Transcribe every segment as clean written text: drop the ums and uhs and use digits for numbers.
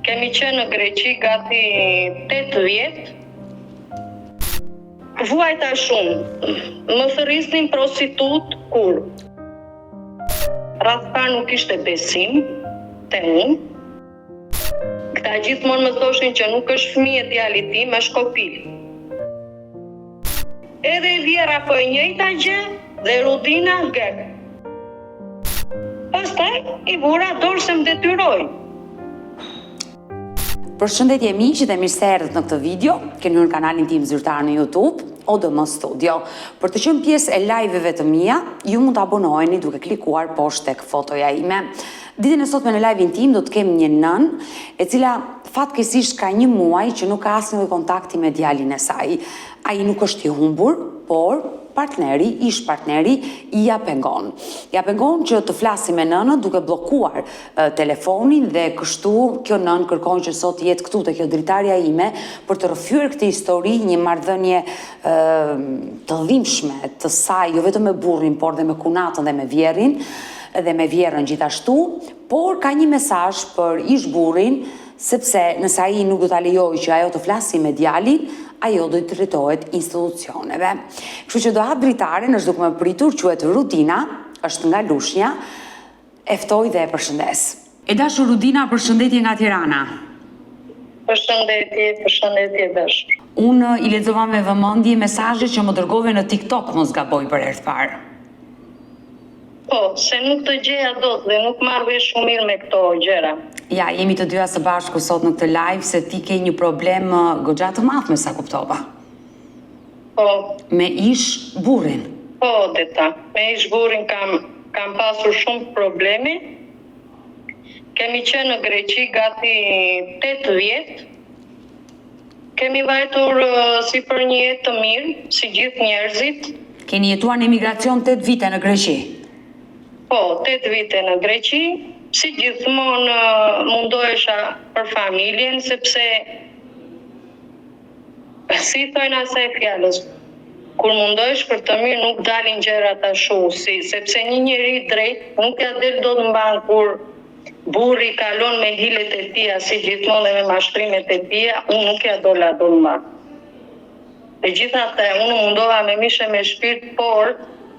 Kemi qenë në Greqi gati 8 vjet. Vuajta shumë. Më thërrisnin prostitut kur rreth parë nuk ishte besim te unë. Këta gjithmonë më thoshin që nuk është fëmijë e djalit tim, është kopil. Edhe Vjera po e njëjta gjë dhe Rudina gek. Pastaj i vura dorë se më detyroi. Përshëndetje miqit e mirë se erdhët në këtë video. Keni në kanalin tim zyrtar në YouTube, ODM Studio. Për të qenë pjesë e live-eve të mia, ju mund të abonoheni duke klikuar poshtë tek fotoja ime. Ditën e sotme në live-in tim do të kem një nën, e cila fatkeqësisht ka një muaj që nuk ka asnjë kontakti me djalin e saj. Ai nuk është i humbur, por ish partneri i ja pengon. Ja pengon që të flasi me nënën duke bllokuar telefonin dhe kështu kjo nën kërkon që sot jetë këtu te kjo dritarja ime për të rrëfyer këtë histori, një marrëdhënie të dhimbshme të saj, jo vetëm me burrin, por dhe me kunatën dhe me vjerrin dhe me vjerrën gjithashtu, por ka një mesazh për ish burrin, sepse nëse ai nuk do ta lejojë që ajo të flasi me djalin, ajo do të drejtohet institucioneve. Kështu që do hap dritaren, është duke më pritur, quhet Rudina, është nga Lushnja, e ftoj dhe e përshëndes. E dashur Rudina, përshëndetje nga Tirana. Përshëndetje dash. Unë i lexova me vëmendje mesazhet që më dërgove në TikTok, mos gaboj për herë të parë. Po, se nuk të gjeja dot dhe nuk marr vesh shumë mirë me këto gjëra. Ja, jemi të dyja së bashku sot në këtë live se ti ke një problem goxha të madh me sa kuptova. Po. Me ish burrin. Po, deta. Me ish burrin kam pasur shumë probleme. Kemi qenë në Greqi gati 8 vjet. Kemi vajtur si për një jetë të mirë, si gjithë njerëzit. Keni jetuar në emigracion 8 vite në Greqi? Po, 8 vite në Greqi. Si gjithmonë mundohesha për familjen, sepse si thojnë asaj fjalës, kur mundohesh për të mirë nuk dalin gjërat ashtu, sepse një njeri drejt nuk ja del dot mban kur burri kalon me hilet e tija, si gjithmonë dhe me mashtrimet e tija, unë nuk ja dola dot mban. Megjithatë, unë mundova me mishe me shpirt, por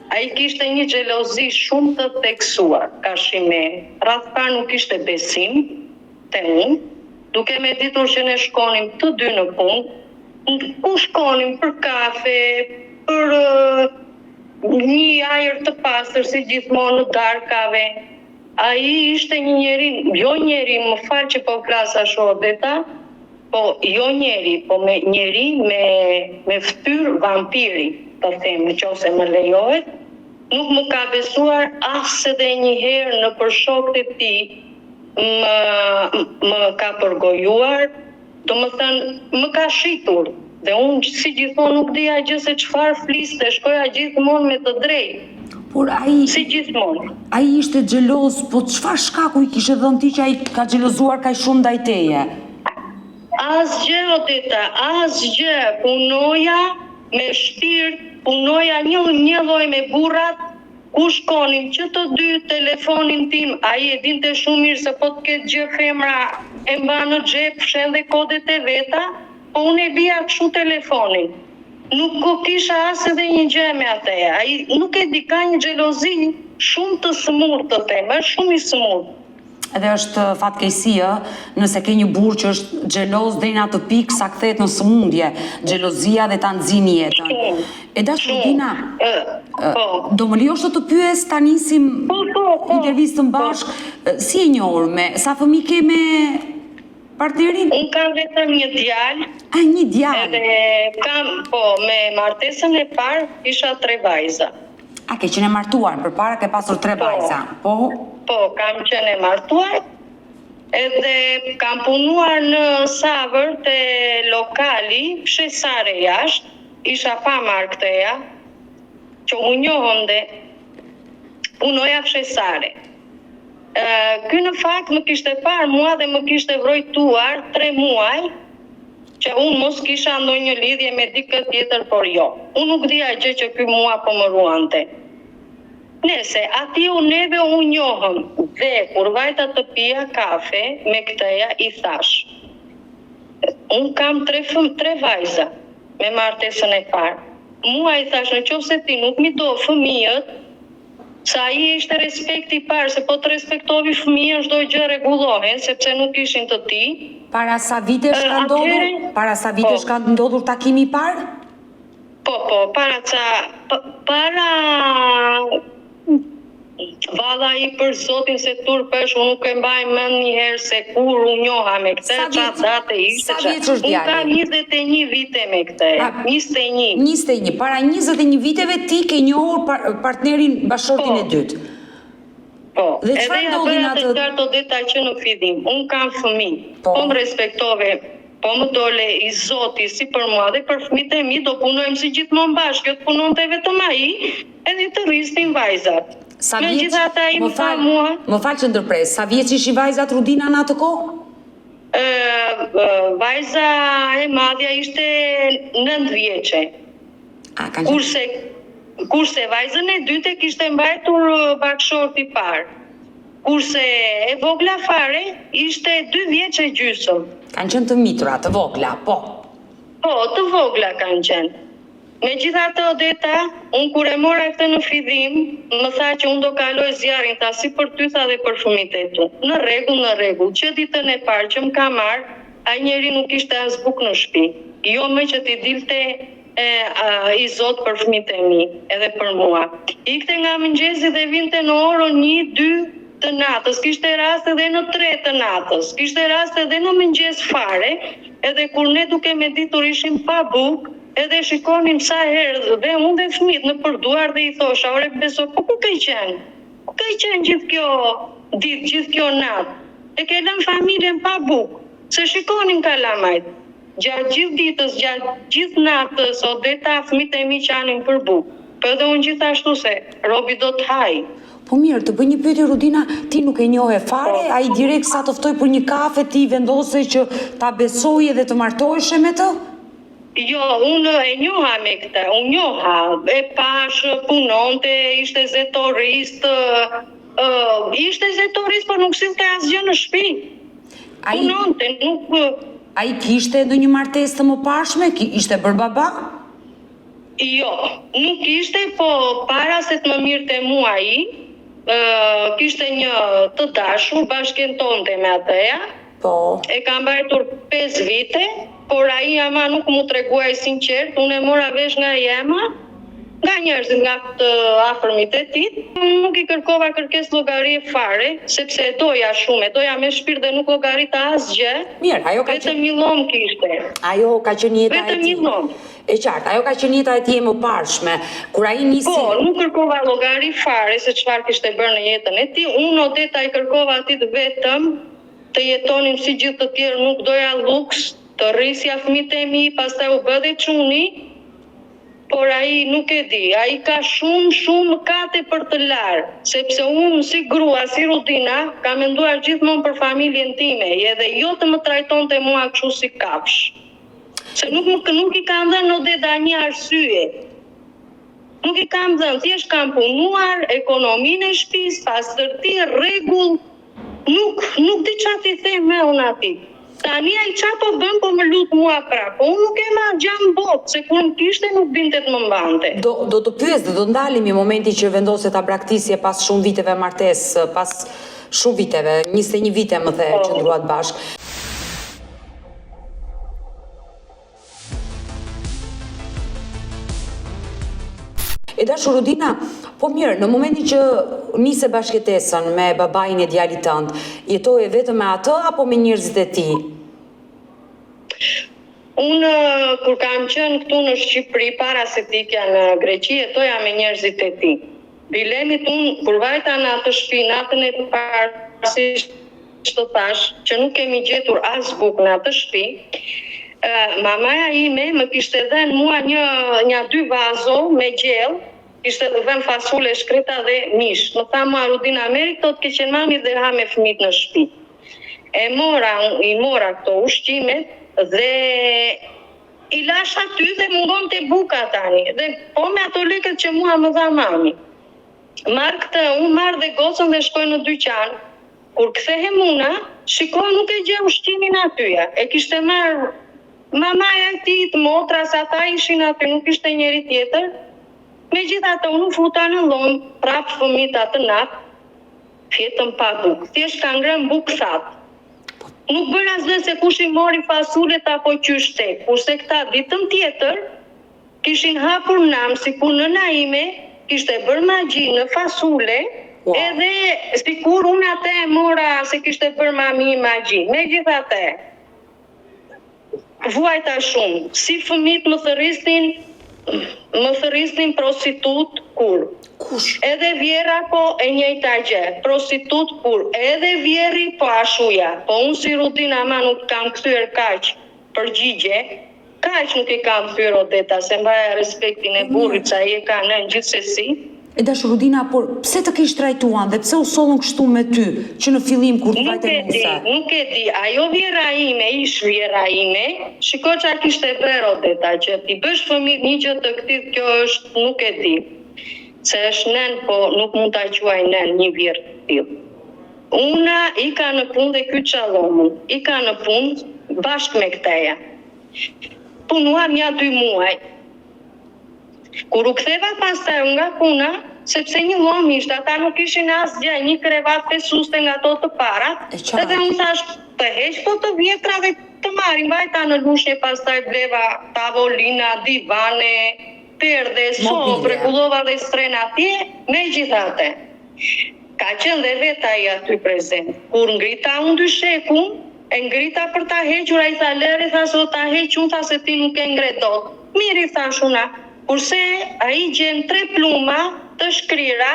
ai kishte një xhelozi shumë të theksuar, kashime. Rreth parë nuk kishte besim te unë, duke me ditur që ne shkonim të dy në punë, ku shkonim për kafe, për një ajër të pastër si gjithmonë në darkave. Ai ishte një njeri, më fal që po flas ashtu deta, po jo njeri, po njeri me fytyrë vampiri. Të them, nëse më lejohet, nuk më ka besuar as edhe një herë në për shokët e tij, më ka përgojuar, domethënë më ka shitur. Dhe unë si gjithmonë nuk dija gjë se çfarë fliste, shkoja gjithmonë me të drejtë. Por ai si gjithmonë. Ai ishte xheloz, po çfarë shkaku i kishe dhënë ti që ai ka xhelozuar kaq shumë ndaj teje? Asgjë, Odeta, asgjë. Punoja me shpirt, punoja një lloj me burrat, ku shkonim që të dy, telefonin tim, ai e dinte shumë mirë se po të ketë gjë femra e mban në xhep, fshen dhe kodet e veta, po unë e bija kështu telefonin. Nuk kisha as edhe një gjë me atë. Ai nuk e di, ka një xhelozi shumë të smurtë të them, është shumë i smurtë. Edhe është fatkeqësi nëse ke një burr që është xheloz deri në atë pikë sa kthehet në sëmundje, xhelozia dhe ta nxjini jetën. E dashur Rudina, do më lejosh të pyes ta nisim intervistën bashk, si e njohur, me sa fëmijë ke me partnerin? Unë kam vetëm një djalë. Një djalë. Edhe kam, me martesën e parë isha 3 vajza. A ke qenë martuar, përpara ke pasur 3 vajza? Po, kam qenë martuar, edhe kam punuar në Savër të lokali, fshesare jashtë, isha pa markëteja, që unë njohonde, punoja fshesare. Ky në fakt më kishte parë mua dhe më kishte vrojtuar 3 muaj, që unë mos kisha ndonjë lidhje me dikë tjetër, por jo. Unë nuk dija gjë që ky mua po më ruante. Nese, neve u njohëm dhe kur vajta të pija kafe me këteja i thash. Unë kam 3 vajza me martesën e parë. Mua i thash në qoftë se ti nuk mi do fëmijët, sa i ishte respekti parë, se po të respektovi fëmijën çdo gjë rregullohen, sepse nuk ishin të ti. Para sa vitesh ka ndodhur? Para sa vitesh ka ndodhur takimi i parë? Po, para valla i për zotin se turpesh, unë nuk e mbaj mend njëherë se kur unë njoha me këtë, qatë date ishte Sa vjeç është unë kam 21 vite me këtë, 21. 21, para 21 viteve ti ke njohur partnerin bashkëshortin e dytë. Po, Dhe edhe çfarë ja ndodhi bëja në të atë? qartë deta që në fillim, unë kam fëmijë, Po. po më respektove, po më dole i zoti si për mua dhe për fëmijët e mi, do punojmë si gjithmonë bashkë, të punonte vetëm ai, edhe të rrisnin vajzat. Sa vjeç? Megjithatë ai më tha mua, Më fal që ndërpres. Sa vjeç ishin vajzat Rudina në atë kohë? vajza e madhja ishte 9 vjeçe. A kanë Kurse vajzën e dytë e kishte mbajtur bashkëshorti i parë. Kurse e vogla fare ishte 2 vjeç e gjysmë. kanë qenë të mitura, të vogla, po. Po, të vogla kanë qenë. Megjithatë Odeta, unë kur e mora këtë në fillim, më tha që unë do kaloj zjarrin ta si për ty tha dhe për fëmijët e tu. Në rregull. Që ditën e parë që më ka marrë, ai njeri nuk ishte as bukë në shtëpi. Jo më që ti dilte i zot për fëmijët e mi, edhe për mua. Ikte nga mëngjesi dhe vinte në orën 1-2 të natës, kishte rast edhe në 3 të natës, kishte rast edhe në mëngjes fare, edhe kur ne duke me ditur ishim pa bukë, edhe shikonim sa herë dhe unë dhe fëmijët në përduar dhe i thosha, ore beso, po ku ke qenë? Ku ke qenë gjithë kjo ditë, gjithë kjo natë? E ke lënë familjen pa bukë, se shikonim kalamajt. Gjatë gjithë ditës, gjatë gjithë natës, Odeta fëmijët e mi qanin për bukë. Po edhe unë gjithashtu se robi do të haj. Po mirë, të bëj një pyetje Rudina, ti nuk e njohe fare, ai direkt sa të ftoi për një kafe ti vendose që ta besoje dhe të martoheshe me të? Jo, unë e njoha me këtë, unë njoha, e pash, punonte, ishte zetorist, por nuk sillte asgjë në shtëpi. Punonte, nuk... Ai kishte ndonjë martesë të mëparshme? Ishte bër baba? Jo, nuk ishte, po para se të më mirte mua ai, kishte një të dashur, bashkëtonte me atëja. Po. E ka mbajtur 5 vite, por ai ama nuk mu treguaj sinqert, unë e mora vesh nga jema, nga njerëzit nga të afërmit e tij, nuk i kërkova kërkesë llogarie fare, sepse e doja shumë, e doja me shpirt dhe nuk llogarita asgjë. Mirë, ajo ka vetëm një llom kishte. Ajo ka qenë jeta e tij. Vetëm një llom. E qartë, ajo ka qenë jeta e tij e mëparshme, kur ai nisi. Po, nuk kërkova llogari fare se çfarë kishte bërë në jetën e tij. Unë Odeta i kërkova atit vetëm të jetonim si gjithë të tjerë, nuk doja luks, të rrisja fëmijët e mi, pastaj u bë dhe çuni, por ai nuk e di, ai ka shumë mëkate për të larë, sepse unë si grua, si Rudina, ka menduar gjithmonë për familjen time, edhe jo të më trajtonte mua kështu si kafsh. Se nuk i kam dhënë Odeta një arsye. Nuk i kam dhënë, thjesht kam punuar, ekonominë e shtëpisë, pastërti, rregull. Nuk di çfarë t'i them me unë atij. Tani ai çfarë po bën, po më lut mua prapë. Unë nuk e marr gjam botë, se kur më kishte nuk dinte të më mbante. Do të pyes, do ndalemi momenti që vendose ta braktisje pas shumë viteve martesë, pas shumë viteve, 21 vite më the që ndruat bashkë. E dashur Rudina, po mirë, në momentin që nise bashkëtesën me babain e djalit tënd, jetoje vetëm me atë apo me njerëzit e tij? Unë kur kam qenë këtu në Shqipëri para se të ikja në Greqi, jetoja me njerëzit e tij. Bilenit unë kur vajta në atë shtëpi, natën e parë, si të thash, që nuk kemi gjetur as bukë në atë shtëpi, mamaja ime më kishte dhënë mua një 2 vazo me gjell, kishte dhënë fasule, shkreta dhe mish. Më tha mua Rudina, merri këto të keqen mami dhe ha me fëmijët në shtëpi. I mora këto ushqimet dhe i lash aty dhe mungonte buka tani. Dhe po me ato lekët që mua më dha mami. unë marrë dhe gocën dhe shkoj në dyqan. Kur kthehem una, shikoj nuk e gjej ushqimin atyja. E kishte marrë mamaja e tij, motra, sa ata ishin aty, nuk ishte njeri tjetër. Megjithatë, unë futa në llom, prap fëmijët atë natë, fjetën pa bukë. Thjesht ka ngrënë bukë thatë. Nuk bën asgjë se kush i mori fasulet apo qyshtek, kurse këta ditën tjetër kishin hapur nam, sikur nëna ime kishte bërë magji në fasule, edhe sikur unë atë e mora se kishte bërë mami magji. Megjithatë, vuajta shumë, si fëmijët më thërrisnin prostitut kur. Kush? Edhe vjera po e njëjta gjë, prostitut kur, edhe vjeri po ashuja. Po unë si Rudina ama nuk kam kthyer kaq përgjigje, kaq nuk i kam kthyer Odeta, se mbaja respektin e burrit që ai e ka nën gjithsesi. E dashur Rudina, por pse të kish trajtuan dhe pse u sollën kështu me ty, që në fillim kur të vajte Musa? Nuk e di, ajo vjera ime, ish vjera ime, shiko që a kishte bërë Odeta, që ti bësh fëmijë një gjë të këtij, kjo është, nuk e di. Se është nën, po nuk mund ta quaj nën një vjerë të tillë. Una i ka në punë dhe ky çallomun, i ka në punë bashkë me këteja. Punuam ja 2 muaj. Kur u ktheva pastaj nga puna, sepse një llom ishte, ata nuk ishin asgjë, një krevat pesuste nga ato të parat, edhe unë thash, të heq po të vjetra dhe të marrim, vajta në lushnje, pastaj bleva tavolina, divane, perde, sofë, rregullova dhe stren atje, megjithatë. Ka qenë dhe vetë ai aty prezent. Kur ngrita unë dyshekun, e ngrita për ta hequr, ai tha lëri, tha se ta heq, unë tha se ti nuk e ngre dot. Miri, thash una. Kurse ai gjen 3 pluma të shkrira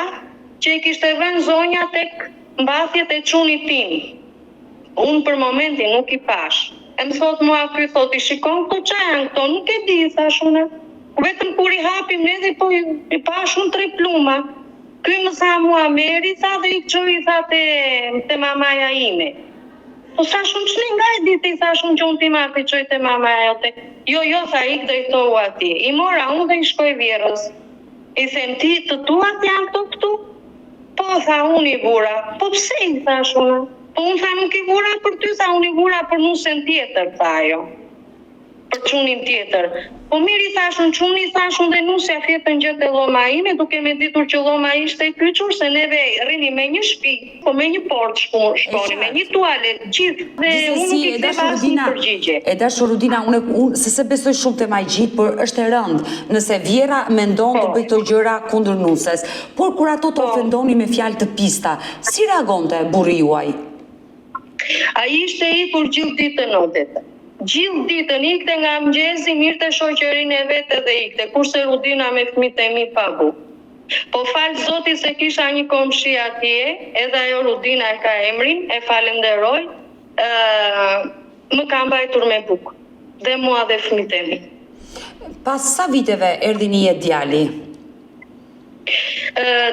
që i kishte vënë zonja tek mbathjet e çunit tim. Unë për momentin nuk i pash. E më thot mua ky, thot, i shikon këto ç'a janë këto, nuk e di, thash una. Vetëm kur i hapim ne dhe po i pash unë 3 pluma. Ky më tha mua meri, tha dhe i çoj, tha te mamaja ime. Po thash unë ç'ne nga e di ti, thash unë që unë ti marrë të çoj te mamaja jote. Jo, tha ik drejtohu ati. I mora unë dhe i shkoj vjerës. I them ti të tuat janë këtu? Po, tha unë i vura. Po pse i thash unë? Po unë tha nuk i vura për ty, tha unë i vura për nusen tjetër, tha ajo. Për çunin tjetër. Po miri, thash unë çuni, thash unë dhe nusja fjetën gjë te lloma ime, duke me ditur që lloma ishte i kyçur, se neve rrini me një shtëpi, po me një portë shkoni, me një tualet, gjithë. Dhe unë nuk i ktheva asnjë përgjigje. E dashur Rudina, unë se besoj shumë te magjit, por është e rëndë nëse vjera mendon të bëjë këto gjëra kundër nuses. Por kur ato të ofendoni me fjalë të pista, si reagonte burri juaj? Ai ishte ikur gjithë ditën Odeta. Gjithë ditën ikte nga mëngjesi, mirte shoqërinë e vet edhe ikte, kurse Rudina me fëmijët e mi pa bukë. Po fal Zotit se kisha një komshi atje, edhe ajo Rudina e ka emrin, e falenderoj, më ka mbajtur me bukë, dhe mua dhe fëmijët e mi. Pas sa viteve erdhi një jetë djali?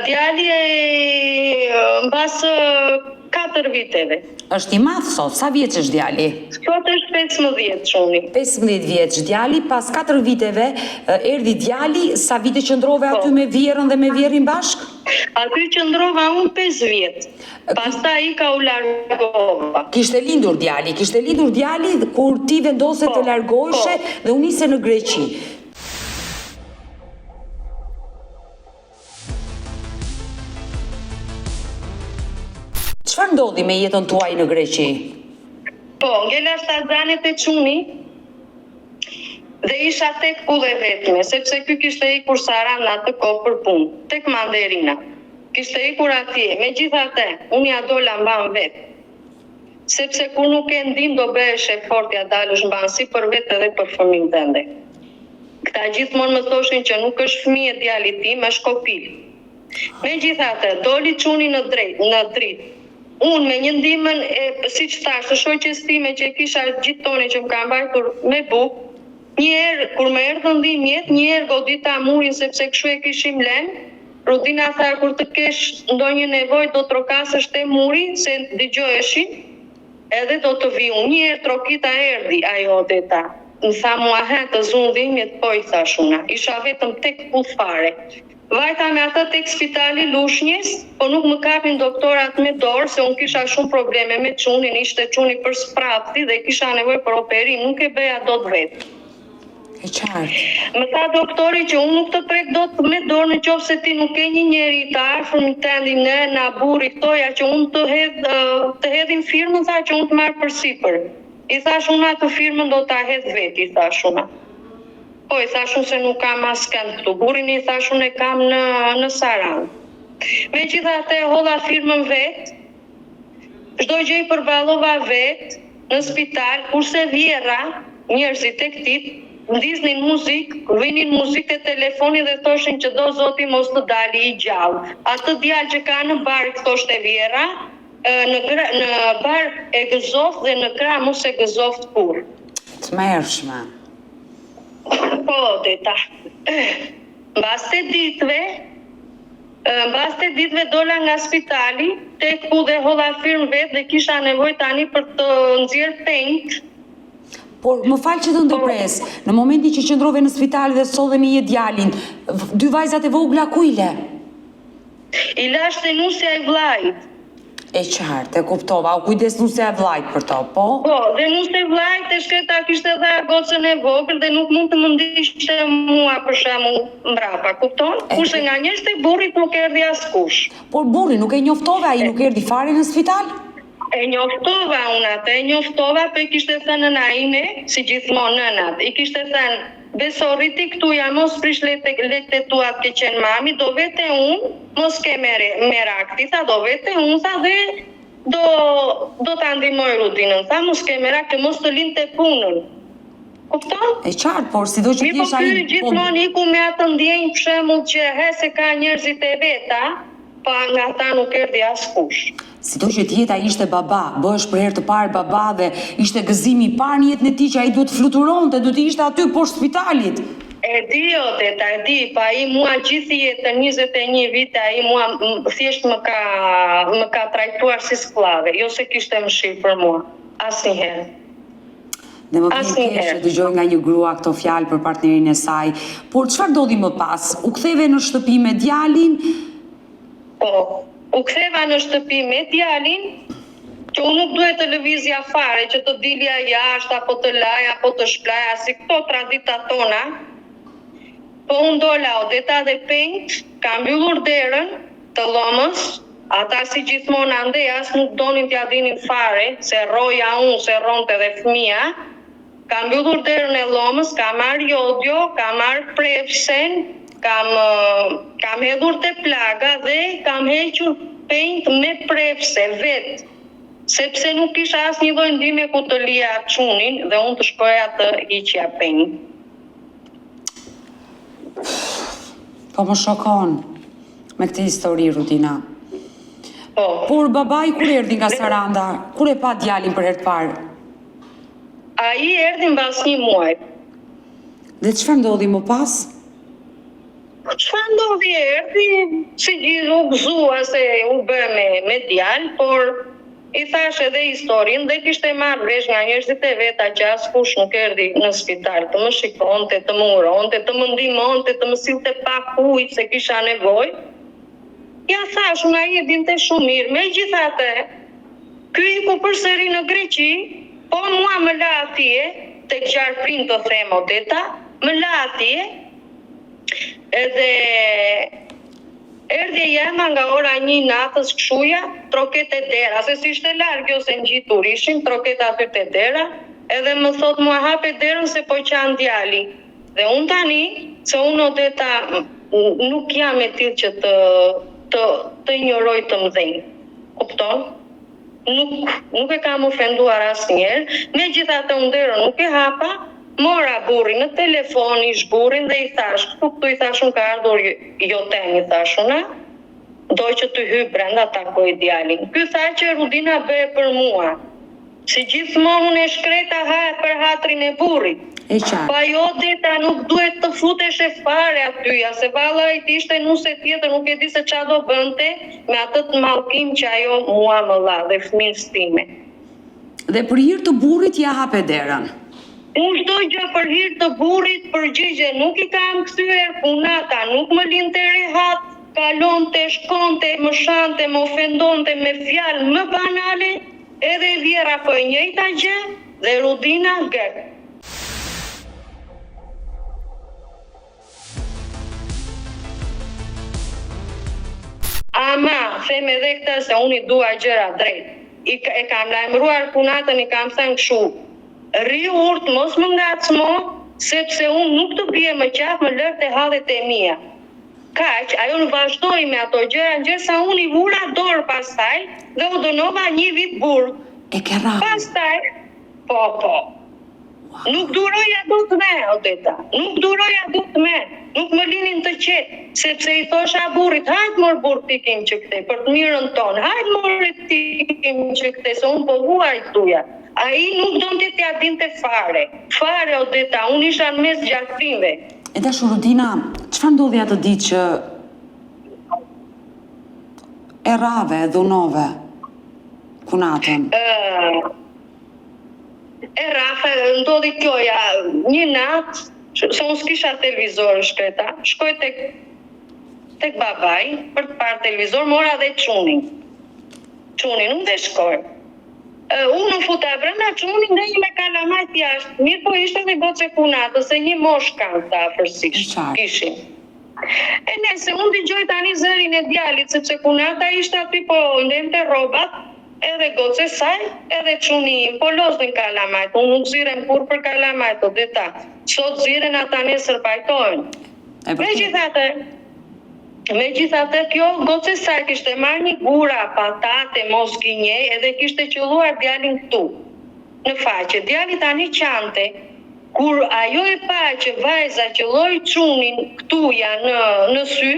Djali mbas 4 viteve. Është i madh sot, sa vjeç është djali? Sot është 15 çuni. 15 vjeç djali, pas 4 viteve erdhi djali, sa vite qëndrove aty me vjerën dhe me vjerin bashk? Aty qëndrova unë 5 vjet. Pastaj i ka u largova. Kishte lindur djali kur ti vendose të largoheshe dhe u nise në Greqi. Çfarë ndodhi me jetën tuaj në Greqi? Po, ngela shtazanit e çuni dhe isha tek kulle vetme, sepse ky kishte ikur Saran atë kohë për punë, tek Manderina. Kishte ikur atje, megjithatë, unë ja dola mban vet. Sepse kur nuk e ndin do bëhesh e fortë, ja dalësh mban si për vetë edhe për fëmijën tënde. Këta gjithmonë më thoshin që nuk është fëmijë e djalit tim, është kopil. Megjithatë, doli çuni në dritë. Unë me një ndihmën siç thash, të shoqes time që kisha gjithtoni që më ka mbajtur me bukë, një herë kur më erdhi ndihmjet, një herë godita murin sepse kështu e kishim lënë. Rudina tha kur të kesh ndonjë nevojë do trokasësh te muri se dëgjoheshin, edhe do të vi unë. Një herë trokita erdhi ajo Odeta. Më tha mua të zun dhimjet, po i thash una. Isha vetëm tek pull fare. Vajta me atë tek spitali Lushnjës, po nuk më kapin doktorat me dorë, se unë kisha shumë probleme me qunin, ishte quni për sprapti dhe kisha nevojë për operim, nuk e bëja dot vetë. E qartë. Më tha doktori që unë nuk të prek dot me dorë në qoftë se ti nuk ke një njeri të afër në tendi në burri këtoja që unë të hedhin firmën, tha që unë të marr përsipër. I thash unë atë firmën do ta hedh vetë, i thash unë. Po, i thash unë se nuk kam as kënd këtu. Burin i thash unë e kam në Saran. Megjithatë e hodha firmën vetë, çdo gjë i përballova vetë në spital, kurse vjera, njerëzit e këtij ndiznin muzikë, vinin muzikë te telefoni dhe thoshin që do zoti mos të dali i gjallë. Atë djalë që ka në bar, thoshte vjera, në bar e gëzoft dhe në krah mos e gëzoft kur. Të mërshme. Po, deta. Mbas të ditëve dola nga spitali, tek ku dhe hodha firmë vetë dhe kisha nevojë tani për të nxjerr penjt. Por më falë që të ndërpres, në momentin që qëndrove në spital dhe sodhe me je djalin, dy vajzat e vogla ku i le? I lash te nusja e vllajt. E qartë, e kuptova, u kujdes nusja e vllajt për to, po? Po, dhe nusja e vllajt e shkreta kishte dha gocën e vogël dhe nuk mund të më ndiqte mua për shembull mbrapa, kupton? Kurse nga njerëzit e burrit nuk erdhi askush. Por burri nuk e njoftove, ai nuk erdhi fare në spital? E njoftova unë atë, po i kishte thënë nëna ime, si gjithmonë nënat, i kishte thënë, beso rriti këtu ja mos prish lekët e tua ke qenë mami, do vete unë, mos ke merak, tha do vete unë, tha dhe do ta ndihmoj Rudinën, tha mos ke merak, mos të lindte punën. Kupton? E qartë, por si do që t'jesh ai... Mi po gjithmonë iku me atë ndjenjë për shembull që se ka njerëzit e veta, pa nga ta nuk erdhi askush. Si do që t'jeta ishte baba, bëhesh për herë të parë baba dhe ishte gëzimi i parë në jetën e tij që ai duhet fluturonte, duhet ishte aty poshtë spitalit. E di o deta, e di, pa ai mua gjithë jetën 21 vite, ai mua thjesht më ka trajtuar si skllave, jo se kishte mëshirë për mua, asnjëherë. Dhe më vjen keq që dëgjoj nga një grua këto fjalë për partnerin e saj, por çfarë ndodhi më pas? U ktheve në shtëpi me djalin? Po, u ktheva në shtëpi me djalin, që unë nuk duhet televizja fare, që të dilja jashtë, apo të laj, apo të shplaja, si këto traditat tona. Po unë dola odeta dhe penjt, ka mbyllur derën të lomës, ata si gjithmonë andej as nuk donin t'ja dinin fare, se roja unë, se ronte dhe fëmia, ka mbyllur derën e lomës, ka marrë jodio, ka marrë prefsen, kam hedhur te plaga dhe kam hequr penjt me prefse vetë, sepse nuk kisha asnjë lloj ndihme ku të lija çunin dhe unë të shkoja të hiqja penjt. Po më shokon me këtë histori, Rudina. Po. Por babai kur erdhi nga Saranda, kur e pa djalin për herë të parë? Ai erdhi mbas një muaji. Dhe çfarë ndodhi më pas? Çfarë ndodhi, erdhi si gjithë u gëzua se u bë me djalë, por i thash edhe historinë dhe kishte marrë vesh nga njerëzit e veta që askush nuk erdhi në spital të më shikonte, të më uronte, të më ndihmonte, të më sillte pa ujë se kisha nevojë. Ja thash, unë ai e dinte shumë mirë. Megjithatë, ky iku përsëri në Greqi, po mua më la atje, tek Gjarprin të them odeta, më la atje, edhe erdhi jema nga ora 1 natës kshuja, troket e dera, se si ishte larg ose ngjitur ishin, troket aty te dera, edhe më thot mua hape derën se po qan djali. Dhe unë tani, se unë odeta nuk jam e tillë që të injoroj të mdhenj. Kupton? Nuk e kam ofenduar asnjëherë, megjithatë unë derën nuk e hapa. Mora burrin në telefon, ish burrin dhe i thash, këtu i thash unë ka ardhur jo tem, i thash unë, doj që të hyj brenda takoj djalin. Ky tha që Rudina bëhe për mua. Si gjithmonë unë e shkreta për hatrin e burrit. Pa jo deta nuk duhet të futesh e fare aty, se vallai ishte nuse tjetër, nuk e di se çfarë do bënte me atë të mallkim që ajo mua më dha dhe fëmijës time. Dhe për hir të burrit ja hape derën. Unë çdo gjë për hir të burrit përgjigje, nuk i kam kthyer punata, nuk më linte rehat, kalonte, shkonte, më shante, më ofendonte me fjalë më banale, edhe Vjera po e njëjta gjë dhe Rudina gër. Ama, them edhe këtë se unë i dua gjëra drejt. E kam lajmëruar punatën, i kam thënë kështu. Rri urt, mos më ngacmo, sepse unë nuk të bie më qaf, më lër të hallet e mia. Kaq, ajo në vazhdoi me ato gjëra, gjërsa unë i vura dorë pastaj dhe u dënova 1 vit burg. E ke rrahur. Pastaj, po. Nuk duroja dot me, Odeta. Nuk duroja dot me. Nuk më linin të qetë, sepse i thosha burrit, hajt mor burr tikim që këte, për të mirën tonë, hajt mor tikim që këte, se unë po vuaj tuja. Ai nuk donte t'ja dinte fare. Fare, Odeta, unë isha në mes gjakprimve. E dashur Rudina, çfarë ndodhi atë ditë që e rrave, e dhunove punatën? E rrafe, ndodhi kjo, një natë, se unë s'kisha televizor shkreta, shkoj tek babai për të parë televizor, mora dhe çunin. Unë dhe shkoj. Unë në futa brenda çunin dhe një me kalamajt jashtë. Mirë po ishte dhe goce punatës, se një mosh kanë të afërsisht. Kishin. E nëse unë dëgjoj tani zërin e djalit, sepse punata ishte aty po ndente rrobat, edhe goce saj, edhe çuni po loznin kalamajt. Unë nuk zirem kur për kalamajt, Odeta. Sot ziren ata nesër pajtojnë. Megjithatë, kjo goce saj kishte marrë një gura patate mos gënjej edhe kishte qelluar djalin këtu. Në faqe, djali tani qante. Kur ajo e pa që vajza qelloi çunin këtuja në sy,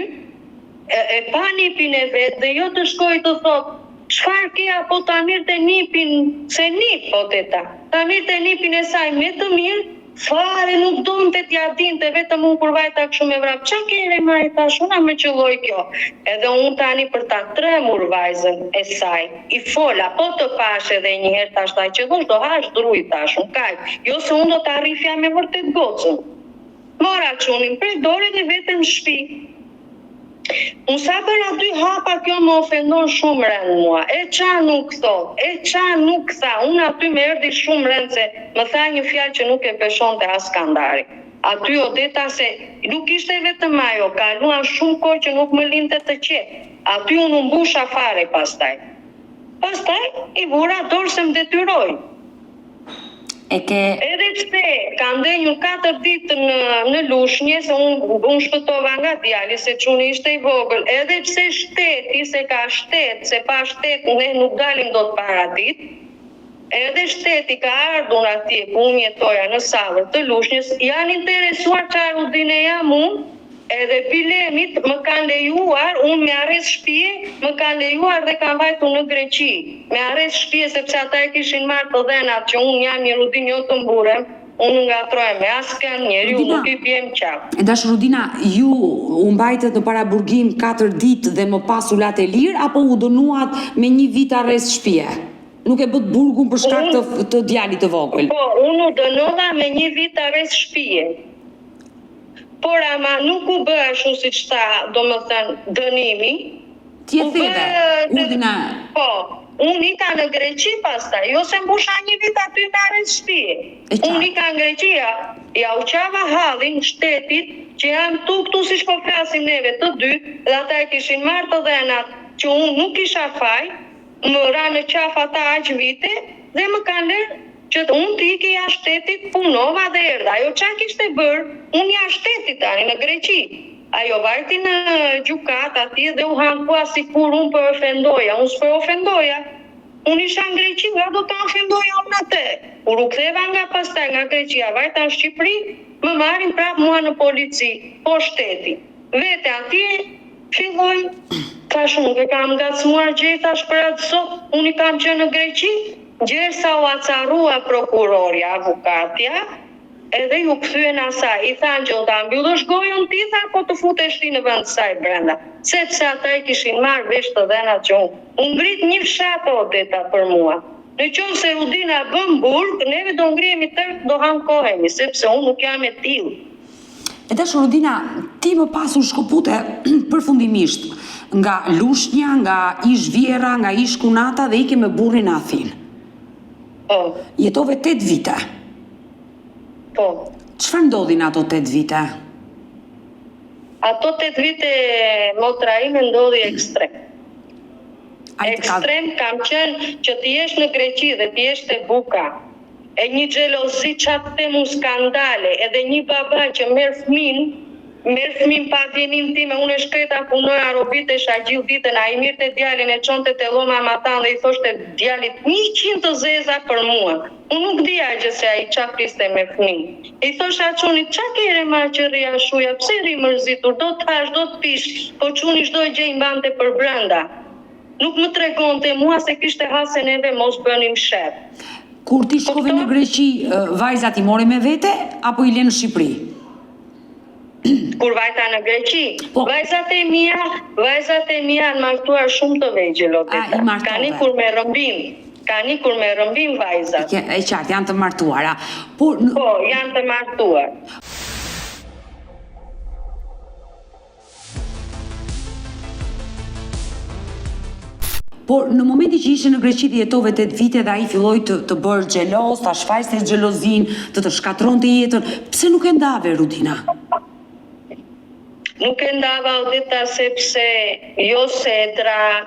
e pa nipin e vet dhe jo të shkoj të thotë çfarë ke apo ta mirë nipin, se nip po teta. Ta mirë nipin e saj me të mirë, fare nuk donte t'ja dinte, vetëm unë kur vajta kështu me vrap. Ç'a kere mari tash, una më qelloi kjo. Edhe unë tani për ta tremur vajzën e saj, i fola, po të pash edhe një herë tash ta qellosh, do hash druj tash, unë kaq. Jo se unë do ta rrifja me vërtet gocën. Mora çunin prej dore dhe vetëm në shtëpi. Unë sa për aty hapa kjo më ofendon shumë rënd mua. E qa nuk thot, e qa nuk tha. Unë aty me erdi shumë rënd se më tha një fjalë që nuk e peshon të as skandari. Aty Odeta se nuk ishte vetëm ajo, kaluan shumë kohë që nuk më linte të qetë. Aty unë mbusha fare pastaj. Pastaj i vura dorë se më detyroj. Edhe pse ka ndenjur 4 ditë në lushnje, se unë shpëtova nga djali, se çuni ishte i vogël, edhe pse shteti, se ka shtet, se pa shtet ne nuk dalim dot para ditë, edhe shteti ka ardhur atje ku unë jetoja në sallën të lushnjës, janë interesuar çfarë Rudine jam unë, edhe bilemit më kanë lejuar, unë me arrest shtëpie, më kanë lejuar dhe kanë vajtur në Greqi. Me arrest shtëpie, sepse ata e kishin marrë të dhenat që unë jam një Rudin jo të mburem, unë ngatrohem me askën, njeriu nuk i bjem qaf. E dash Rudina, ju u mbajtët në paraburgim 4 ditë dhe më pas u latë e lirë, apo u dënuat me 1 vit arrest shtëpie? Nuk e bët burgun për shkak të djalit të vogël? Po, unë u dënova me 1 vit arrest shtëpie. Por ama nuk u bë ashtu siç tha, domethënë dënimi. Ti e theve, urdhina. Po, unë ika në Greqi pastaj, jo se mbusha 1 vit aty me arrest shtëpie. Unë ika në Greqi, ja u qava hallin shtetit që jam këtu siç po flasim neve të dy, dhe ata e kishin marrë të dhenat që unë nuk kisha faj, më ra në qaf ata aq vite dhe më kanë lënë që unë t'i jashtë shtetit, punova dhe erdha. Ajo qa kishte bërë, unë jashtë shtetit tani në Greqi. Ajo vajti në gjukat atje dhe u hankua si kur unë për ofendoja. Unë s'për ofendoja. Unë isha në Greqi, nga do të ofendoja unë atë. Kur u ktheva nga pastaj nga Greqia, vajta në Shqipëri, më marrin prap mua në polici, po shteti. Vete atje, filloj, thash unë ke kam ngacmuar gjithash për atë sot, unë i kam qenë në Greqi, gjersa u acarua prokurorja, avukatja, edhe ju kthyen asaj. I thanë që ta mbyllësh gojën ti, tha, po të futesh ti në vend saj brenda. Sepse ata i kishin marrë vesh të dhenat që unë ngrit një fshat Odeta për mua. Në qovë se Rudina bën burg, neve do ngrihemi tërë, do hankohemi, sepse unë nuk jam e tillë. E tash Rudina, ti më pas u shkëpute përfundimisht nga Lushnja, nga Ish Vjera, nga Ish Kunata dhe ike me burrin në Athinë. Po, Jetove 8 vite. po. Çfarë ndodhi në ato 8 vite? Ato 8 vite motra ime ndodhi ekstrem. Ekstrem kam qenë që ti jesh në Greqi dhe ti jesh te buka. E një xhelozi çat temu skandale, edhe një baba që merr fëmin pa vjenin time, unë e shkreta punoja robitesha gjithë ditën, ai mirte djalin e çonte te lloma matan dhe i thoshte djalit 100 zeza për mua. Unë nuk dija gjë se ai çfarë fliste me fëmin. I thosha çunit, çka kere ma që rria shuja, pse rri mërzitur, do të hash, do të pish, po çuni çdo gjë i mbante për brenda. Nuk më tregonte mua se kishte hase neve mos bënim shef. Kur ti shkove në Greqi, vajzat i mori me vete apo i lënë në Shqipëri? Kur vajta në Greqi, Po. vajzat e mia janë martuar shumë të vegjël, I martove. Ka një kur me rëmbim vajzat. E qartë, janë të martuara. Por Po, janë të martuar. Por në momenti që ishe në Greqi dhe jetove 8 vite dhe ai filloi të bërë xhelos, ta shfaqte xhelozin, të shkatronte jetën, pse nuk e ndave Rudina? Nuk e ndava Odeta sepse jo Sedra,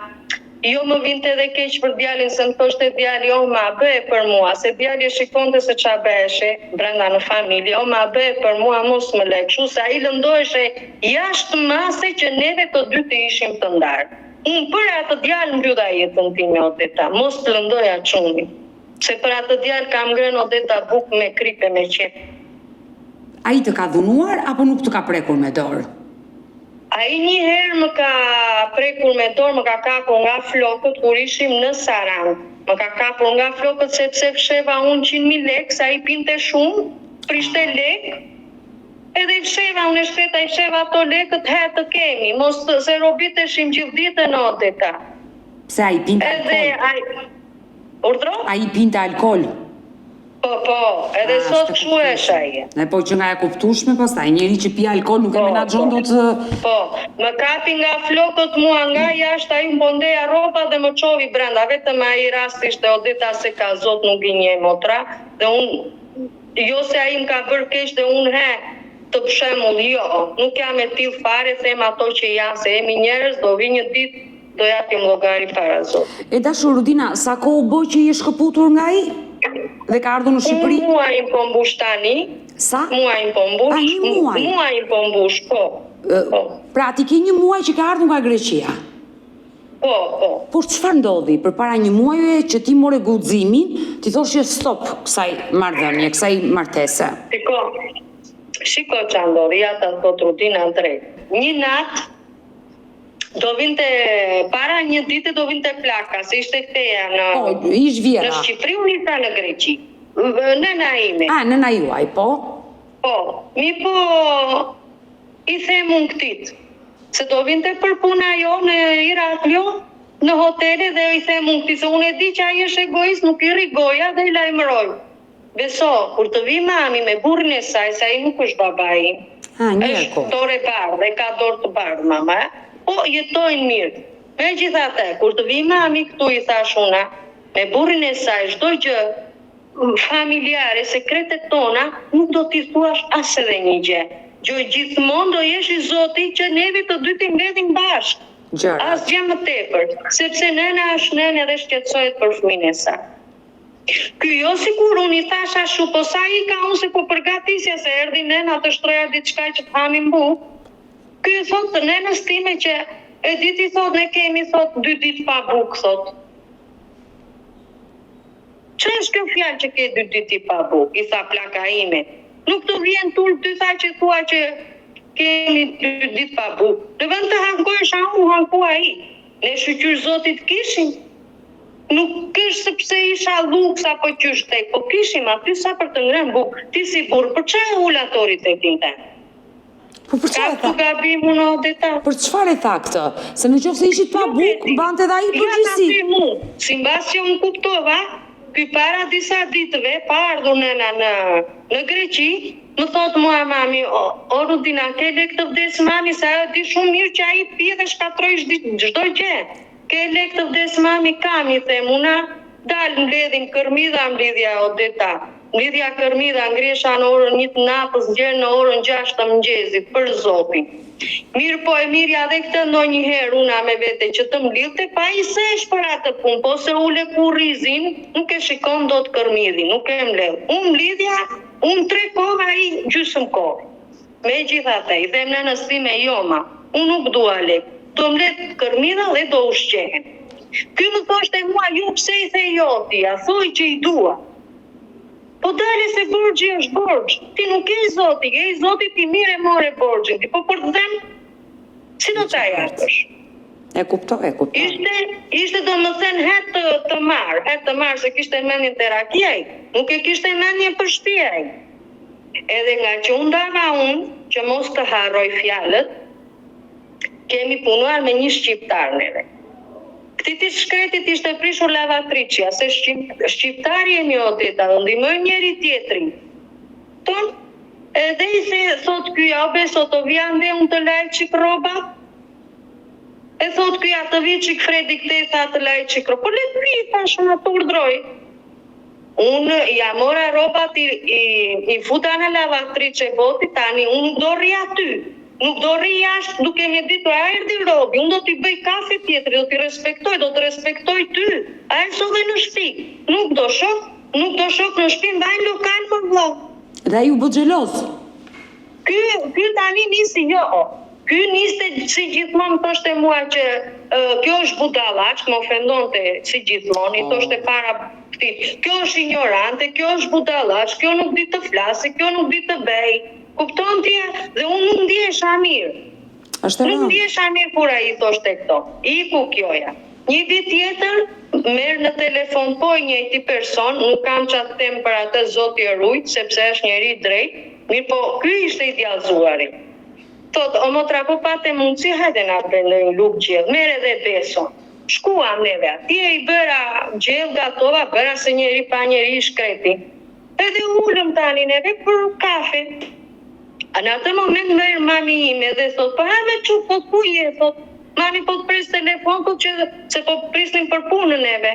jo më vinte dhe keq për djalin se më thoshte djali, o ma bëhe për mua, se djali e shikonte se qa bëheshe brenda në familje, o ma bëhe për mua, mos më le kështu, se ai lëndoheshe jashtë mase që neve të dy të ishim të ndarë. Unë për atë djalë mbylla jetën time, Odeta, mos të lëndoja çuni, se për atë djalë kam ngrënë Odeta bukë me kripe me qep. Ai të ka dhunuar apo nuk të ka prekur me dorë? Ai një herë më ka prekur me dorë, më ka kapur nga flokët kur ishim në Saran. Më ka kapur nga flokët sepse fsheva unë 100.000 lekë, sa i pinte shumë, prishte lekë, edhe i fsheva, unë e shpeta i fsheva ato lekët, he të kemi, mos të se robiteshim gjithë ditën Odeta. Pse ai pinte Edhe alkol? Urdhro? Ai pinte alkol? Po, edhe sot kështu është ai. Ne po që nga e kuptueshme pastaj, njeri që pi alkol nuk e menaxhon dot. Po, më kapi nga flokët mua nga jashtë, ai më bondeja rroba dhe më çovi brenda, vetëm ai rasti ishte Odeta se ka zot nuk i njeh motra, dhe unë jo se ai më ka bërë keq dhe unë të për shembull, jo, nuk jam e tillë fare, them ato që janë, se jemi njerëz, do vi një ditë do japim llogari para Zotit. E dashur Rudina, sa kohë u bë që je shkëputur nga ai? Dhe ka ardhur në Shqipëri? Muajin po mbush tani. Sa? Muajin po mbush. Një muaj? Muajin po mbush, po. Pra ti ke një muaj që ka ardhur nga Greqia? Po. Por çfarë ndodhi? Përpara një muaji që ti more guximin, ti thoshe stop kësaj marrëdhënie, kësaj martese. Shiko ç'a ndodhi, ja ta thot Rudina drejt. Një natë do vinte, para një dite do vinte plaka, se ishte ktheja në Ish Vjera. Në Shqipëri, unë isha në Greqi. Nëna ime. Nëna juaj, po? Po, i them unë këtit, se do vinte për puna jo në Iraklio, në hotele, dhe i them unë këtit, se unë e di që ai është egoist, nuk i rri goja dhe i lajmëroj. Beso, kur të vi mami me burrin e saj, se ai nuk është babai, është dorë e bardhë dhe ka dorë të bardhë mama, po jetojnë mirë. Megjithatë, kur të vi mami këtu i thash una, me burrin e saj, çdo gjë familjare, sekretet tona, nuk do t'i thuash as edhe një gjë. Gjithmonë do jesh i Zoti që neve të dy të mbledhim bashkë. Asgjë më tepër, sepse nëna është nënë dhe shqetësohet për fëmin e saj. Ky jo sikur unë i thash ashtu, po sa i ka unë se po përgatisja se erdhi nëna të shtroja diçka që të hamin bukë. Ky thot të nënës time që e diti thot ne kemi thot 2 ditë pa bukë thot. Që është kjo fjalë që ke 2 ditë pa bukë? I tha plaka ime. Nuk të vjen turp ty tha që thua që kemi 2 ditë pa bukë. Në vend të hankohesh unë hanku ai. Ne shqyr Zotit kishim. Nuk është sepse isha luks apo qysh tek, po kishim aty sa për të ngrënë bukë. Ti si burr, për çfarë ulatorit e tinte? Po për çfarë tha? Ka gabimun Odeta? Për çfarë tha këtë? Se nëse ishit pa bukë, mbante edhe ai përgjegjësi. Si mbas që unë kuptova, ky para disa ditëve pa ardhur nëna në Greqi, më thot mua mami, o Rudina, ke lek të vdes mami, sa ajo di shumë mirë që ai pi dhe shkatroj çdo gjë. Ke lek të vdes mami, kam, i them, una dal mbledhim kërmidha, mbledhja Odeta. Mbledhja kërmidha, ngresha në orën 1 të natës, ngjerë në orën 6 të mëngjesit, për zotin. Mirë po e mirja dhe këtë ndonjëherë una me vete që të mblidhte, pa i sesh për atë punë, po se ule ku rizin, nuk e shikon do të kërmidhin, nuk e mbledh. Unë mblidhja, unë 3 kohë, ai gjysmë kohë. Me gjithate, i them nënës time joma, unë nuk dua lek, do mbledh kërmidha dhe do ushqehen. Ky më thoshte mua, ju pse i the joti, a thoj që i dua. Po dale se borxhi është borxh. Ti nuk e zoti, ti mirë e more borxhin. Ti po për të dhem, si do ta japësh? E kuptoj. Ishte domethënë het të marr, se kishte mendjen te rakiaj, nuk e kishte mendjen për shtëpi. Edhe nga që unë dava që mos të harroj fjalët, kemi punuar me një shqiptar neve. Këtij shkretit ishte prishur lavatriçja, se shqiptari jemi Odeta, do ndihmojmë njëri tjetrin. Ton, edhe i thot ky abe sot o vjan dhe unë të laj çik rroba. E thot ky atë vi çik Fredi këtej të laj çik rroba. Po le të vi tash na të urdhroj. Unë ja mora rrobat i futa në lavatriçe boti tani, unë do rri aty. Nuk do rri jashtë duke me ditur a erdhi robi, unë do t'i bëj kafe tjetër, do t'i respektoj, do të respektoj ty. A e so dhe në shtëpi. Nuk do shok në shtëpi, ndaj lokal për vllah. Dhe ju bë xheloz. Ky tani nisi Ky niste si gjithmonë thoshte mua që kjo është budallaç, më ofendonte si gjithmonë, i thoshte para këtij. Kjo është ignorante, kjo është budallaç, kjo nuk di të flasë, kjo nuk di të bëj. Kupton ti? Dhe unë nuk ndjesha mirë. Nuk ndjesha mirë kur ai thoshte këto. Iku kjoja. Një ditë tjetër merr në telefon po njëjti person, nuk kam çfarë të them për atë zoti e rujt, sepse është njeri i drejtë. Mirë po, ky ishte i djallëzuari. Thot, o motra po pate mundësi, hajde na bëjmë një lugë gjellë, merr edhe beson. Shkuam neve atje, i bëra gjellë gatova, bëra se njeri pa njeri i shkreti. Edhe ulëm tani neve për kafe. Në atë moment merr mami ime dhe thot, po ha me çu, po ku je? Thot, mami po të pres telefon, po që se po prisnin për punën neve.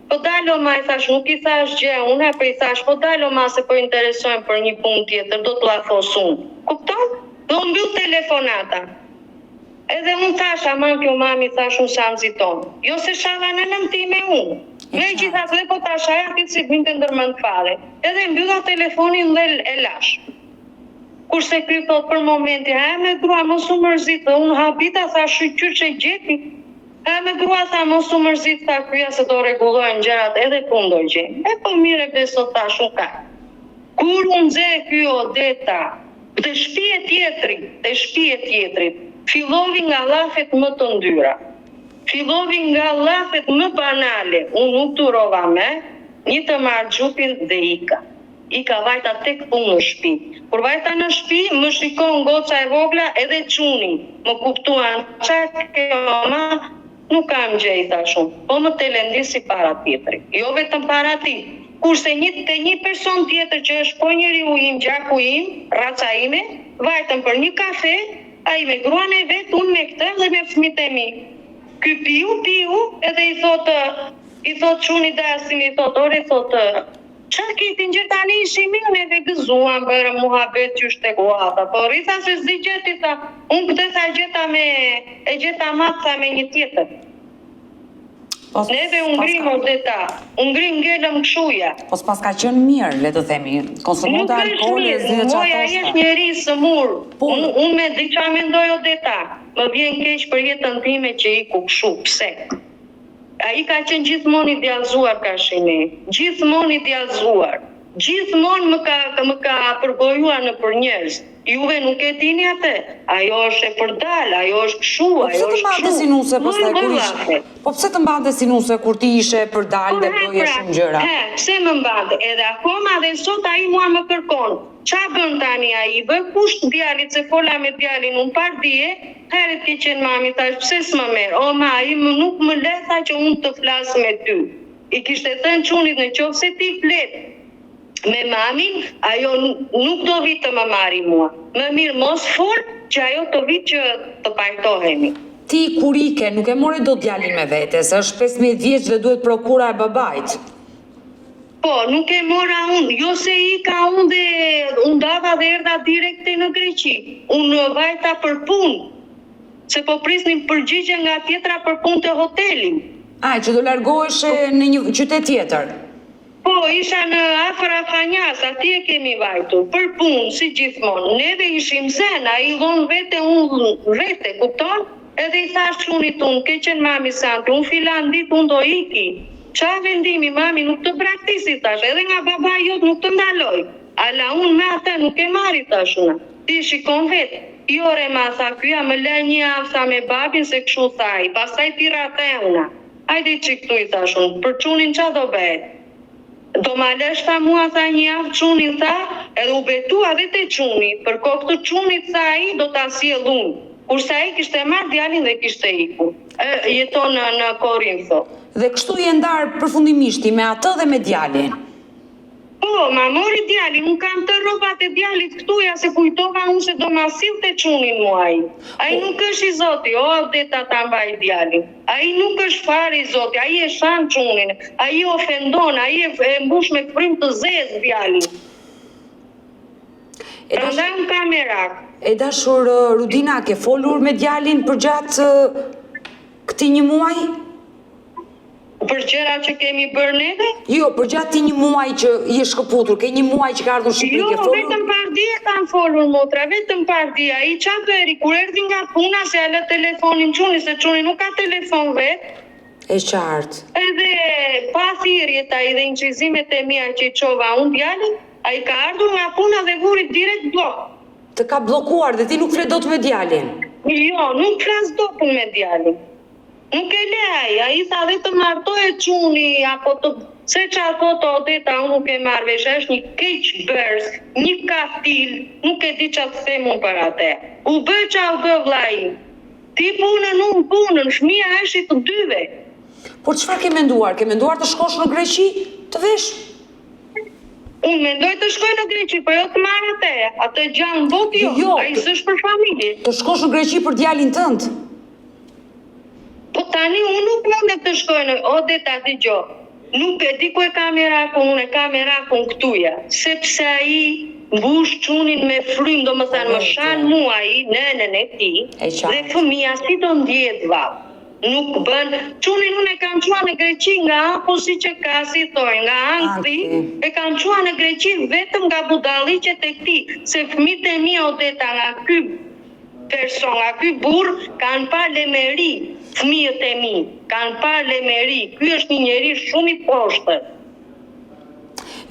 Po dalo ma, i thash, nuk i thash gjë, unë apo i thash, po dalo ma se po interesojmë për një punë tjetër, do t'la thos unë. Kupton? Do mbyll telefonata. Edhe unë thash, aman kjo mami, thash unë sa nxiton. Jo se shava në nëntime unë. Me gjithat dhe po tash aja ti si vinte ndërmend fare. Edhe mbylla telefonin dhe e lash. Kurse ky thot për momenti, ha me grua mos u mërzit, dhe unë habita tha shqyr që gjeti. Ha me grua tha mos u mërzit, tha kryja se do rregullojnë gjërat edhe ku ndoj gjeni. E po mire beso tha shumë ka. Kur unë nxe ky Odeta, të shtëpi e tjetrit, fillovi nga llafet më të ndyra. Fillovi nga llafet më banale, unë nuk turova me, një të marrë xhupin dhe ika. Ika vajta tek punë në shtëpi. Kur vajta në shtëpi, më shikon goca e vogla edhe çuni. Më kuptuan, çfarë kjo ma, nuk kam gjej tashun. Po më telendisi para tjetrit. Jo vetëm para ti. Kurse një person tjetër që është po njeriu im, gjaku im, raca ime, vajtën për një kafe, ai me gruan e vet, unë me këtë dhe me fëmijët e mi. Ky piu, edhe i thot çuni dasin, i thot ore, thot çfarë ke ti ngjë tani ishimi neve gëzuam bërë muhabet që shte guata. Po rritha se s'di gjeti tha, unë këtë tha gjeta matha me një tjetër. Neve unë ngrim Odeta, unë ngrim ngellëm kshuja. Po s'pas ka qenë mirë, le të themi, konsumante alkooli, zhjë që Moja jesh njeri sëmur. Unë me di qa mendoj Odeta, më vjen keq për jetën time që i ku kshu, pse? Ai ka qenë gjithmonë i djallëzuar Kashimi, gjithmonë i djallëzuar. Gjithmonë më ka përgojuar në për njerëz. Juve nuk e dini atë. Ajo është e përdal, ajo është kshu, ajo është kshu. Po pse të mbante si nuse kur ti ishe përdal dhe bëje shumë gjëra? Pse më mbante? Edhe akoma dhe sot ai mua më kërkon. Qa bën tani ai? Bë kusht djalit, se fola me djalin, unë par dije, herët ke qenë mami, thash pse s'më merr? O ma, ai nuk më le tha që unë të flas me ty. i kishte thënë çunit në qoftë se ti flet me mamin, ajo nuk do vi të më marri mua. Më mirë mos fol që ajo të vi që të pajtohemi. Ti kur ike nuk e more do djalin me vete, se është 15 vjeç dhe duhet prokura e babait. Po, nuk e mora unë, jo se ika unë dhe unë dava dhe erdha direkte në Greqi. Unë vajta për punë, se po prisnim përgjigje nga tjetra për punë të hotelin. Që do largohesh në një qytet tjetër. Po, isha në afër Afanjas, atje kemi vajtur, për punë, si gjithmonë. Neve ishim zen, a i dhonë vete, unë vete, kupton? Edhe i thash çunit unë, ke qenë mami santi, unë filan ditë unë do iki. Qa vendimi mami nuk të praktisi tash, edhe nga baba jot nuk të ndaloj. Ala unë me atë nuk e marri tash una. Ti shikon vetë. Jore ma tha, kja më lë një avsa me babin se këshu thaj, pastaj tira të e una. Ajde që këtu i thash unë, për çunin qa do bëhet? Do ma lësh ta mua tha një avë çunin tha, edhe u betua dhe te çuni, për kohë të çunit tha i do ta sjell unë. Kurse ai kishte marrë djalin dhe kishte ikur. Jeton në Korintho. Dhe kështu je ndarë përfundimishti me atë dhe me djalin. Po, ma mori djalin, unë kam të rrobat e djalit këtuja se kujtova unë se do ma sillte çunin muaj. Ai nuk është i Zoti, o deta ta mbaj djalin. Ai nuk është fare i Zoti, ai e shan çunin, ai ofendon, ai e mbush me frym të zezë djalin. Prandaj unë kam merak. E dashur Rudina, ke folur me djalin për gjatë këtij një muaji? Për gjëra që kemi bërë neve? Jo, për gjatë një muaj që je shkëputur, ke një muaj që ka ardhur në Shqipëri, ke folur? Jo, vetëm pardie kam folur motra, vetëm pardie. Ai qa bëri, kur erdhi nga puna se ala telefonin çuni, se çuni nuk ka telefon vetë. E qartë. Edhe pa thirrjet ai dhe incizimet e mia që i çova unë djalin, ai ka ardhur nga puna dhe vuri direkt blok. Të ka bllokuar dhe ti nuk flet dot me djalin? Jo, nuk flas dot me djalin. Nuk e le ai tha dhe të martohet çuni, apo të... Se qa foto odeta unë nuk e marrë vesh, është një keq bërës, një kaftil, nuk e di qa të them unë për atë. U bë qa u bë vllai. Ti punën, unë punën, fëmia është i të dyve. Por çfarë ke menduar? Ke menduar të shkosh në Greqi? Të vesh? Unë mendoj të shkoj në Greqi, po jo të marrë atë gjanë botë jo, ai s'është për familje. Të shkosh në Greqi për djalin tënd? Po tani unë nuk mundet të shkoj në Odeta dëgjo. Nuk e di ku e ka merakun, unë e ka merakun këtuja. Sepse ai mbush çunin me frym, domethënë më shan mua ai, nënën e tij, dhe fëmia si do ndjehet vallë. Nuk bën. Çunin unë e kam çuar në Greqi nga apo siç e ka si thoj, nga ankthi, e kam çuar në Greqi vetëm nga budalliqet e tij, se fëmijët e mi Odeta nga ky person, nga ky burr kanë pa lemeri. Fëmijët e mi kanë parë lemeri. Ky është një njeri shumë i poshtër.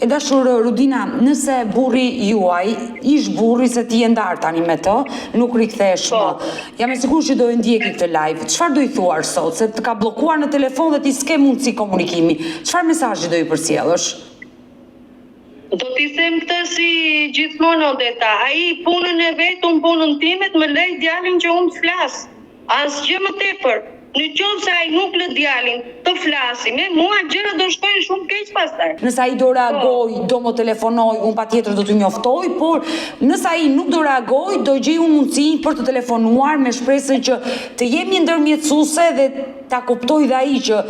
E dashur Rudina, nëse burri juaj, ish burri se ti je ndarë tani me të, nuk rikthesh më. Jam e sigurt që do e ndjeki këtë live. Çfarë do i thuar sot? Se të ka bllokuar në telefon dhe ti s'ke mundësi komunikimi. Çfarë mesazhi do i përcjellësh? Do t'i them këtë si gjithmonë Odeta. Ai punën e vet, unë punën time, më lej djalin që unë të flas. Asgjë më tepër. Në qoftë se ai nuk lë djalin të flasi me mua, gjëra do shkojnë shumë keq pastaj. Nëse ai do reagoj, do më telefonoj, unë patjetër do t'u njoftoj, por nëse ai nuk do reagoj, do gjej unë mundësinë për të telefonuar me shpresën që të jemi ndërmjetësuese dhe ta kuptoj dhe ai që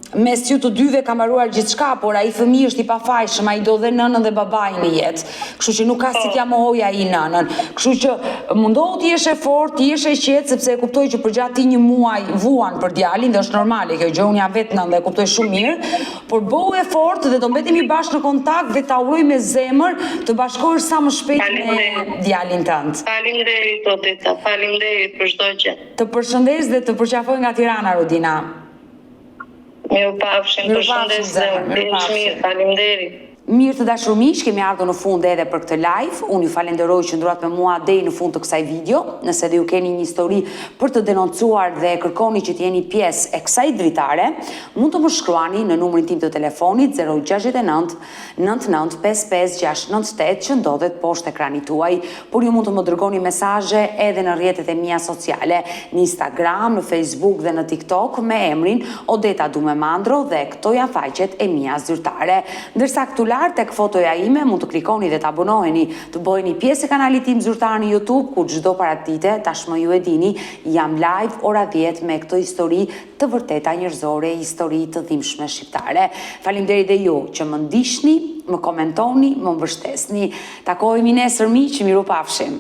mes ju të dyve ka mbaruar gjithçka, por ai fëmijë është i pafajshëm, ai do dhe nënën dhe babain në jetë. Kështu që nuk ka si t'ja mohoj ai nënën. Kështu që mundohu të jesh e fortë, të jesh e qetë, sepse e kuptoj që për gjatë një muaj vuan për djalin dhe është normale kjo gjë, unë jam vetë nënë dhe e kuptoj shumë mirë, por bëhu e fortë dhe do mbetemi bashkë në kontakt dhe ta uroj me zemër të bashkohesh sa më shpejt me djalin tënd. Faleminderit Odeta, faleminderit për çdo gjë. Të përshëndes dhe të përqafoj nga Tirana, Rudina. Mirupafshim, përshëndes dhe mirë, faleminderit. Mirë të dashur miq, kemi ardhur në fund edhe për këtë live. Unë ju falenderoj që ndruat me mua deri në fund të kësaj video. Nëse dhe ju keni një histori për të denoncuar dhe kërkoni që të jeni pjesë e kësaj dritare, mund të më shkruani në numrin tim të telefonit 069 99 55 698 që ndodhet poshtë ekranit tuaj, por ju mund të më dërgoni mesazhe edhe në rrjetet e mia sociale, në Instagram, në Facebook dhe në TikTok me emrin Odeta Dumemandro dhe këto janë faqet e mia zyrtare. Ndërsa këtu tek fotoja ime mund të klikoni dhe të abonoheni, të bëheni pjesë e kanalit tim zyrtar në YouTube, ku çdo paradite, tashmë ju e dini, jam live ora 10 me këtë histori të vërteta njerëzore, histori të dhimbshme shqiptare. Faleminderit dhe ju që më ndiqni, më komentoni, më mbështesni. Takohemi nesër miq, miru pafshim.